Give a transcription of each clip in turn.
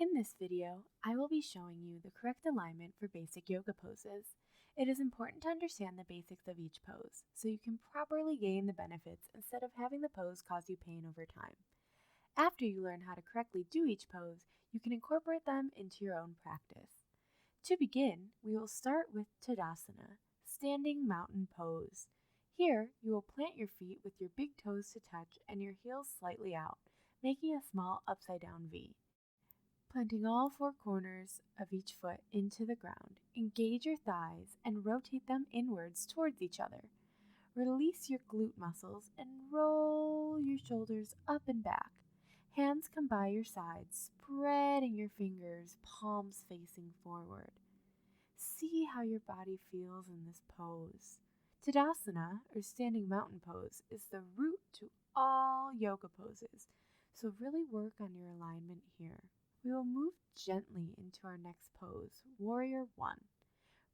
In this video, I will be showing you the correct alignment for basic yoga poses. It is important to understand the basics of each pose so you can properly gain the benefits instead of having the pose cause you pain over time. After you learn how to correctly do each pose, you can incorporate them into your own practice. To begin, we will start with Tadasana, standing mountain pose. Here, you will plant your feet with your big toes to touch and your heels slightly out, making a small upside down V. Planting all four corners of each foot into the ground, engage your thighs and rotate them inwards towards each other. Release your glute muscles and roll your shoulders up and back. Hands come by your sides, spreading your fingers, palms facing forward. See how your body feels in this pose. Tadasana, or standing mountain pose, is the root to all yoga poses, so really work on your alignment here. We will move gently into our next pose, Warrior 1.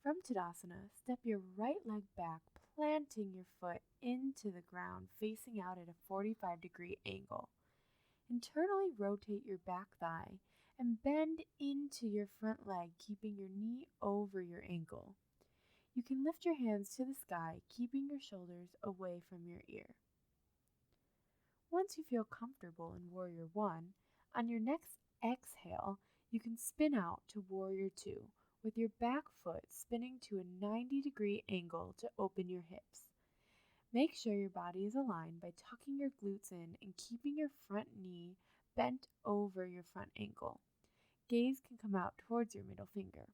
From Tadasana, step your right leg back, planting your foot into the ground, facing out at a 45-degree angle. Internally rotate your back thigh and bend into your front leg, keeping your knee over your ankle. You can lift your hands to the sky, keeping your shoulders away from your ear. Once you feel comfortable in Warrior 1, on your next exhale, you can spin out to Warrior 2, with your back foot spinning to a 90-degree angle to open your hips. Make sure your body is aligned by tucking your glutes in and keeping your front knee bent over your front ankle. Gaze can come out towards your middle finger.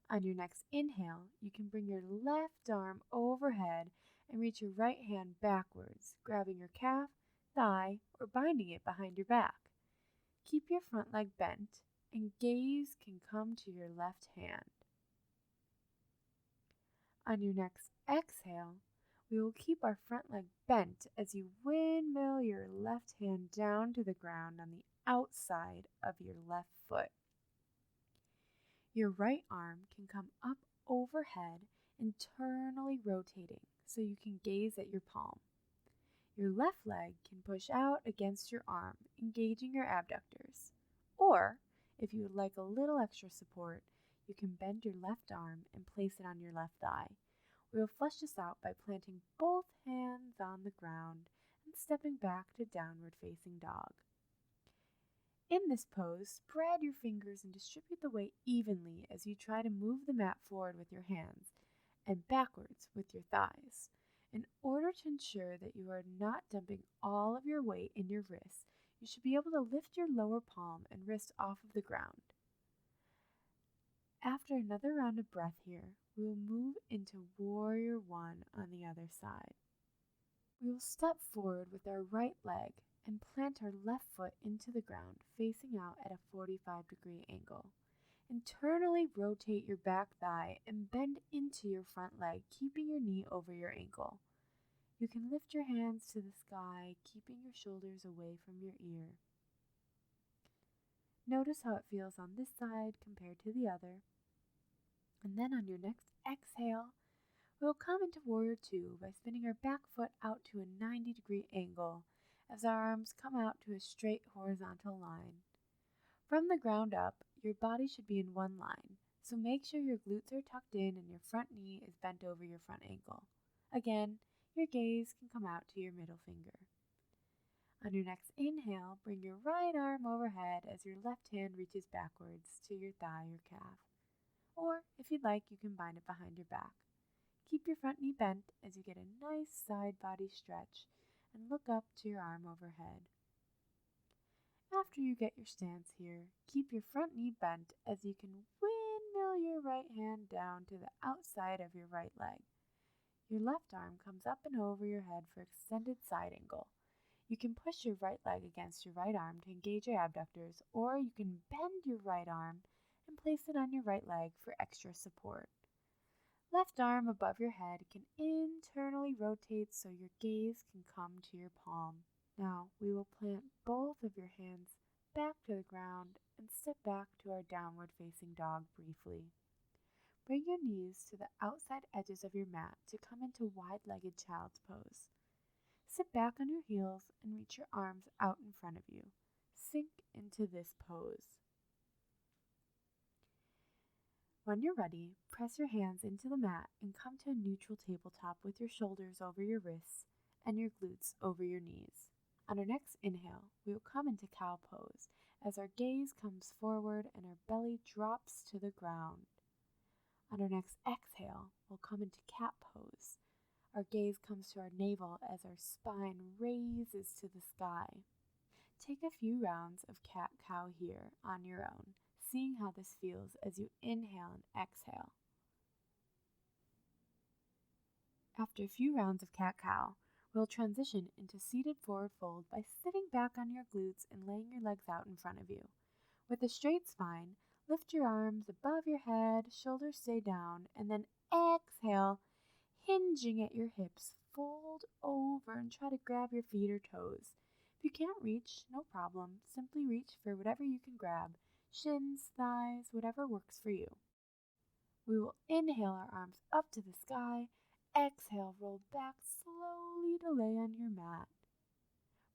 On your next inhale, you can bring your left arm overhead and reach your right hand backwards, grabbing your calf, thigh, or binding it behind your back. Keep your front leg bent, and gaze can come to your left hand. On your next exhale, we will keep our front leg bent as you windmill your left hand down to the ground on the outside of your left foot. Your right arm can come up overhead, internally rotating so you can gaze at your palm. Your left leg can push out against your arm, engaging your abductors. Or, if you would like a little extra support, you can bend your left arm and place it on your left thigh. We will flesh this out by planting both hands on the ground and stepping back to downward facing dog. In this pose, spread your fingers and distribute the weight evenly as you try to move the mat forward with your hands and backwards with your thighs. In order to ensure that you are not dumping all of your weight in your wrists, you should be able to lift your lower palm and wrist off of the ground. After another round of breath here, we will move into Warrior 1 on the other side. We will step forward with our right leg and plant our left foot into the ground, facing out at a 45-degree angle. Internally rotate your back thigh and bend into your front leg, keeping your knee over your ankle. You can lift your hands to the sky, keeping your shoulders away from your ear. Notice how it feels on this side compared to the other. And then on your next exhale, we'll come into Warrior 2 by spinning our back foot out to a 90-degree angle as our arms come out to a straight horizontal line. From the ground up, your body should be in one line, so make sure your glutes are tucked in and your front knee is bent over your front ankle. Again, your gaze can come out to your middle finger. On your next inhale, bring your right arm overhead as your left hand reaches backwards to your thigh or calf. Or, if you'd like, you can bind it behind your back. Keep your front knee bent as you get a nice side body stretch and look up to your arm overhead. After you get your stance here, keep your front knee bent as you can windmill your right hand down to the outside of your right leg. Your left arm comes up and over your head for extended side angle. You can push your right leg against your right arm to engage your abductors, or you can bend your right arm and place it on your right leg for extra support. Left arm above your head can internally rotate so your gaze can come to your palm. Now we will plant both of your hands back to the ground and step back to our downward facing dog briefly. Bring your knees to the outside edges of your mat to come into wide-legged child's pose. Sit back on your heels and reach your arms out in front of you. sink into this pose. When you're ready, press your hands into the mat and come to a neutral tabletop with your shoulders over your wrists and your glutes over your knees. On our next inhale, we will come into cow pose as our gaze comes forward and our belly drops to the ground. On our next exhale, we'll come into cat pose. Our gaze comes to our navel as our spine raises to the sky. Take a few rounds of cat-cow here on your own, seeing how this feels as you inhale and exhale. After a few rounds of cat-cow, we'll transition into seated forward fold by sitting back on your glutes and laying your legs out in front of you. With a straight spine, lift your arms above your head, shoulders stay down, and then exhale, hinging at your hips. Fold over and try to grab your feet or toes. If you can't reach, no problem. Simply reach for whatever you can grab. Shins, thighs, whatever works for you. We will inhale our arms up to the sky. Exhale, roll back slowly to lay on your mat.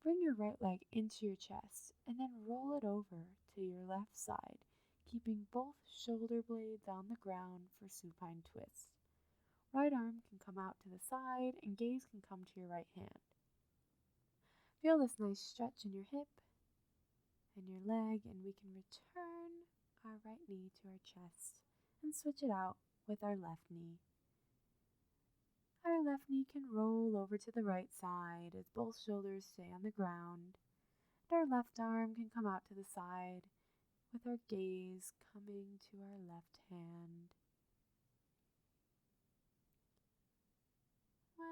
Bring your right leg into your chest and then roll it over to your left side, keeping both shoulder blades on the ground for supine twist. Right arm can come out to the side and gaze can come to your right hand. Feel this nice stretch in your hip and your leg, and we can return our right knee to our chest and switch it out with our left knee. Our left knee can roll over to the right side as both shoulders stay on the ground. And our left arm can come out to the side with our gaze coming to our left hand.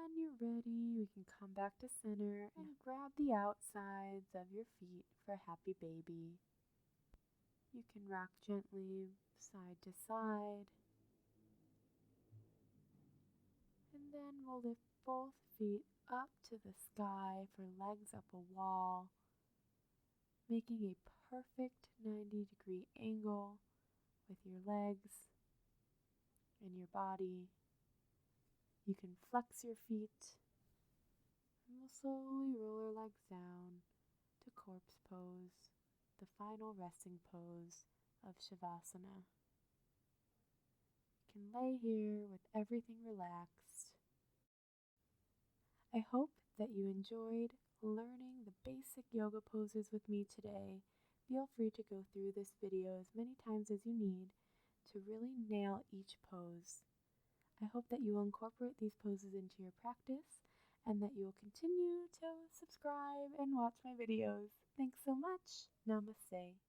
When you're ready, we can come back to center and grab the outsides of your feet for happy baby. You can rock gently side to side. And then we'll lift both feet up to the sky for legs up a wall, making a perfect 90-degree angle with your legs and your body. You can flex your feet, and we'll slowly roll our legs down to corpse pose, the final resting pose of Shavasana. You can lay here with everything relaxed. I hope that you enjoyed learning the basic yoga poses with me today. Feel free to go through this video as many times as you need to really nail each pose. I hope that you will incorporate these poses into your practice and that you will continue to subscribe and watch my videos. Thanks so much. Namaste.